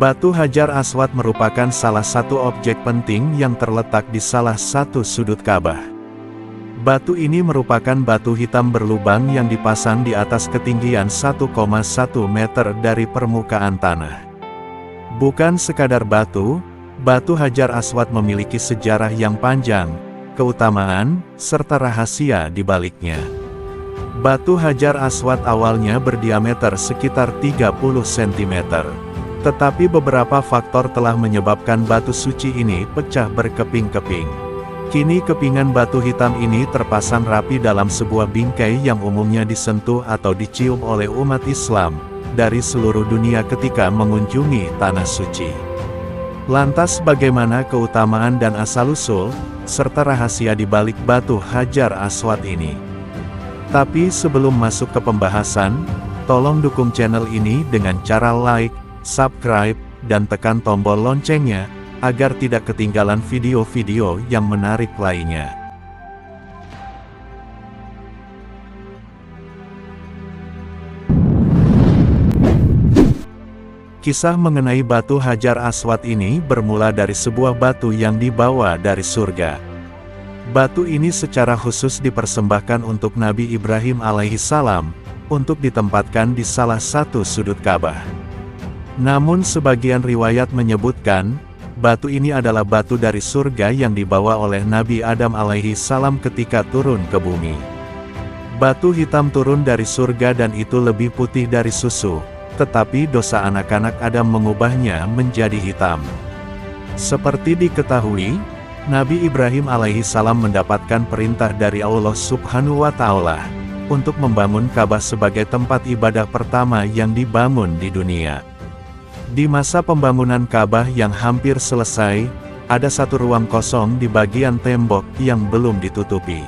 Batu Hajar Aswad merupakan salah satu objek penting yang terletak di salah satu sudut Ka'bah. Batu ini merupakan batu hitam berlubang yang dipasang di atas ketinggian 1,1 meter dari permukaan tanah. Bukan sekadar batu, Batu Hajar Aswad memiliki sejarah yang panjang, keutamaan, serta rahasia di baliknya. Batu Hajar Aswad awalnya berdiameter sekitar 30 cm. Tetapi beberapa faktor telah menyebabkan batu suci ini pecah berkeping-keping. Kini kepingan batu hitam ini terpasang rapi dalam sebuah bingkai yang umumnya disentuh atau dicium oleh umat Islam dari seluruh dunia ketika mengunjungi Tanah Suci. Lantas bagaimana keutamaan dan asal-usul, serta rahasia di balik Batu Hajar Aswad ini? Tapi sebelum masuk ke pembahasan, tolong dukung channel ini dengan cara like, subscribe, dan tekan tombol loncengnya, agar tidak ketinggalan video-video yang menarik lainnya. Kisah mengenai Batu Hajar Aswad ini bermula dari sebuah batu yang dibawa dari surga. Batu ini secara khusus dipersembahkan untuk Nabi Ibrahim alaihissalam, untuk ditempatkan di salah satu sudut Ka'bah. Namun sebagian riwayat menyebutkan, batu ini adalah batu dari surga yang dibawa oleh Nabi Adam alaihissalam ketika turun ke bumi. Batu hitam turun dari surga dan itu lebih putih dari susu, tetapi dosa anak-anak Adam mengubahnya menjadi hitam. Seperti diketahui, Nabi Ibrahim alaihissalam mendapatkan perintah dari Allah Subhanahu wa Ta'ala untuk membangun Ka'bah sebagai tempat ibadah pertama yang dibangun di dunia. Di masa pembangunan Ka'bah yang hampir selesai, ada satu ruang kosong di bagian tembok yang belum ditutupi.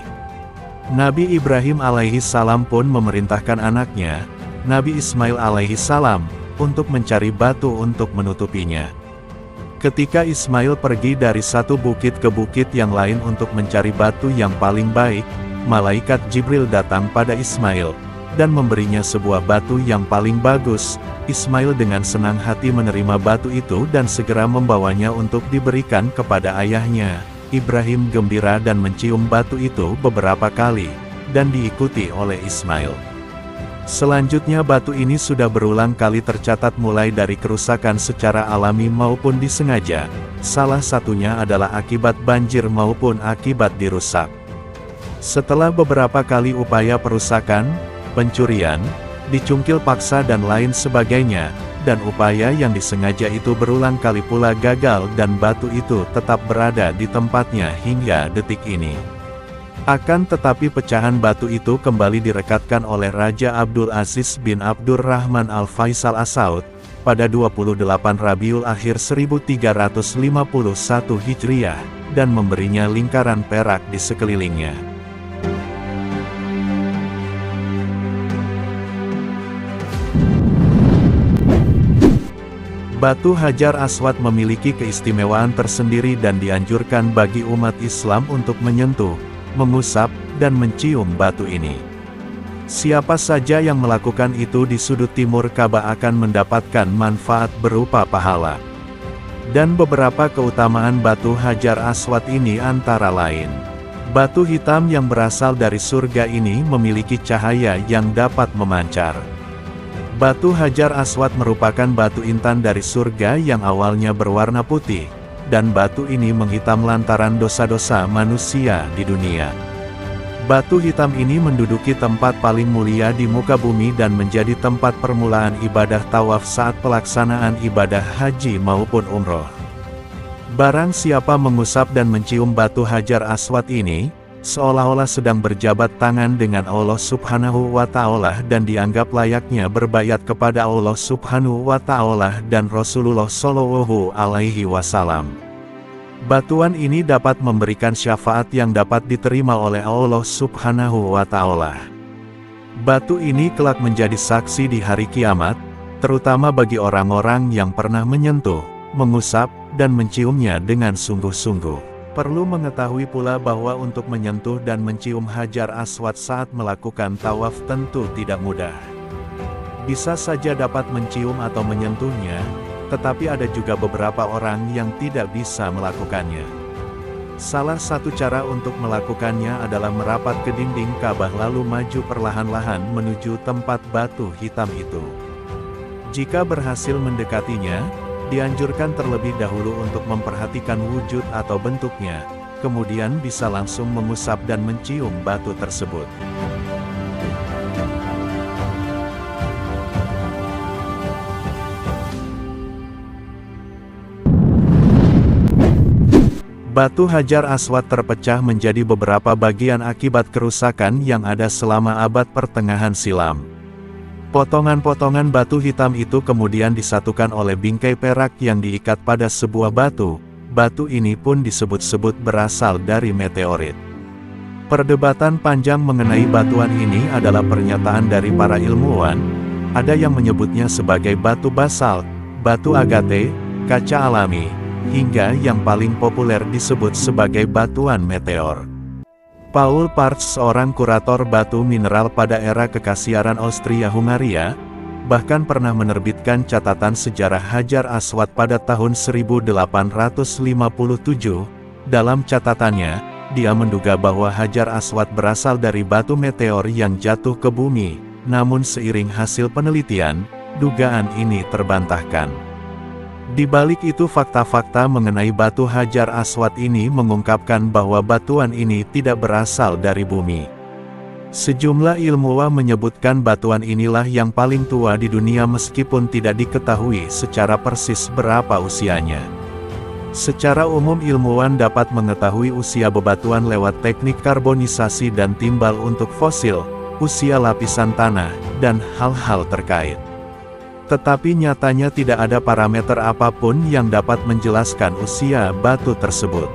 Nabi Ibrahim alaihissalam pun memerintahkan anaknya, Nabi Ismail alaihissalam, untuk mencari batu untuk menutupinya. Ketika Ismail pergi dari satu bukit ke bukit yang lain untuk mencari batu yang paling baik, malaikat Jibril datang pada Ismail dan memberinya sebuah batu yang paling bagus. Ismail dengan senang hati menerima batu itu dan segera membawanya untuk diberikan kepada ayahnya. Ibrahim gembira dan mencium batu itu beberapa kali, dan diikuti oleh Ismail. Selanjutnya batu ini sudah berulang kali tercatat mulai dari kerusakan secara alami maupun disengaja. Salah satunya adalah akibat banjir maupun akibat dirusak. Setelah beberapa kali upaya perusakan, pencurian, dicungkil paksa dan lain sebagainya, dan upaya yang disengaja itu berulang kali pula gagal dan batu itu tetap berada di tempatnya hingga detik ini. Akan tetapi pecahan batu itu kembali direkatkan oleh Raja Abdul Aziz bin Abdurrahman Al-Faisal As-Saud, pada 28 Rabiul Akhir 1351 Hijriah, dan memberinya lingkaran perak di sekelilingnya. Batu Hajar Aswad memiliki keistimewaan tersendiri dan dianjurkan bagi umat Islam untuk menyentuh, mengusap, dan mencium batu ini. Siapa saja yang melakukan itu di sudut timur Ka'bah akan mendapatkan manfaat berupa pahala. Dan beberapa keutamaan Batu Hajar Aswad ini antara lain: batu hitam yang berasal dari surga ini memiliki cahaya yang dapat memancar. Batu Hajar Aswad merupakan batu intan dari surga yang awalnya berwarna putih, dan batu ini menghitam lantaran dosa-dosa manusia di dunia. Batu hitam ini menduduki tempat paling mulia di muka bumi dan menjadi tempat permulaan ibadah tawaf saat pelaksanaan ibadah haji maupun umroh. Barang siapa mengusap dan mencium Batu Hajar Aswad ini, seolah-olah sedang berjabat tangan dengan Allah Subhanahu wa Ta'ala dan dianggap layaknya berbaiat kepada Allah Subhanahu wa Ta'ala dan Rasulullah Shallallahu Alaihi Wasallam. Batuan ini dapat memberikan syafaat yang dapat diterima oleh Allah Subhanahu wa Ta'ala. Batu ini kelak menjadi saksi di hari kiamat, terutama bagi orang-orang yang pernah menyentuh, mengusap, dan menciumnya dengan sungguh-sungguh. Perlu mengetahui pula bahwa untuk menyentuh dan mencium Hajar Aswad saat melakukan tawaf tentu tidak mudah. Bisa saja dapat mencium atau menyentuhnya, Tetapi ada juga beberapa orang yang tidak bisa melakukannya. Salah satu cara untuk melakukannya adalah merapat ke dinding Ka'bah lalu maju perlahan-lahan menuju tempat batu hitam itu. Jika berhasil mendekatinya, dianjurkan terlebih dahulu untuk memperhatikan wujud atau bentuknya, kemudian bisa langsung mengusap dan mencium batu tersebut. Batu Hajar Aswad terpecah menjadi beberapa bagian akibat kerusakan yang ada selama abad pertengahan silam. Potongan-potongan batu hitam itu kemudian disatukan oleh bingkai perak yang diikat pada sebuah batu. Batu ini pun disebut-sebut berasal dari meteorit. Perdebatan panjang mengenai batuan ini adalah pernyataan dari para ilmuwan. Ada yang menyebutnya sebagai batu basalt, batu agate, kaca alami, hingga yang paling populer disebut sebagai batuan meteor. Paul Partsch, seorang kurator batu mineral pada era kekaisaran Austria-Hungaria, bahkan pernah menerbitkan catatan sejarah Hajar Aswad pada tahun 1857. Dalam catatannya, dia menduga bahwa Hajar Aswad berasal dari batu meteor yang jatuh ke bumi, namun seiring hasil penelitian, dugaan ini terbantahkan. Di balik itu fakta-fakta mengenai batu Hajar Aswad ini mengungkapkan bahwa batuan ini tidak berasal dari bumi. Sejumlah ilmuwan menyebutkan batuan inilah yang paling tua di dunia meskipun tidak diketahui secara persis berapa usianya. Secara umum ilmuwan dapat mengetahui usia bebatuan lewat teknik karbonisasi dan timbal untuk fosil, usia lapisan tanah, dan hal-hal terkait. Tetapi nyatanya tidak ada parameter apapun yang dapat menjelaskan usia batu tersebut.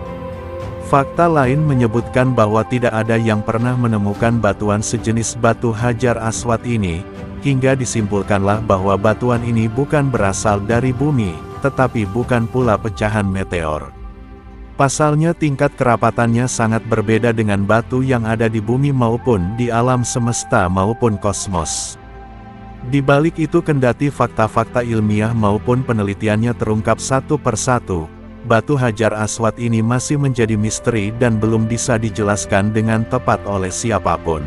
Fakta lain menyebutkan bahwa tidak ada yang pernah menemukan batuan sejenis batu Hajar Aswad ini, hingga disimpulkanlah bahwa batuan ini bukan berasal dari bumi, tetapi bukan pula pecahan meteor. Pasalnya tingkat kerapatannya sangat berbeda dengan batu yang ada di bumi maupun di alam semesta maupun kosmos. Di balik itu kendati fakta-fakta ilmiah maupun penelitiannya terungkap satu persatu, batu Hajar Aswad ini masih menjadi misteri dan belum bisa dijelaskan dengan tepat oleh siapapun.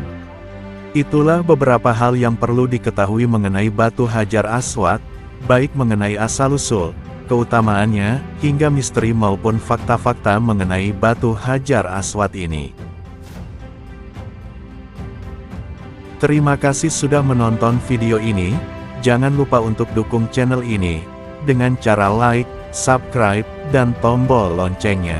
Itulah beberapa hal yang perlu diketahui mengenai batu Hajar Aswad, baik mengenai asal-usul, keutamaannya, hingga misteri maupun fakta-fakta mengenai batu Hajar Aswad ini. Terima kasih sudah menonton video ini. Jangan lupa untuk dukung channel ini dengan cara like, subscribe, dan tombol loncengnya.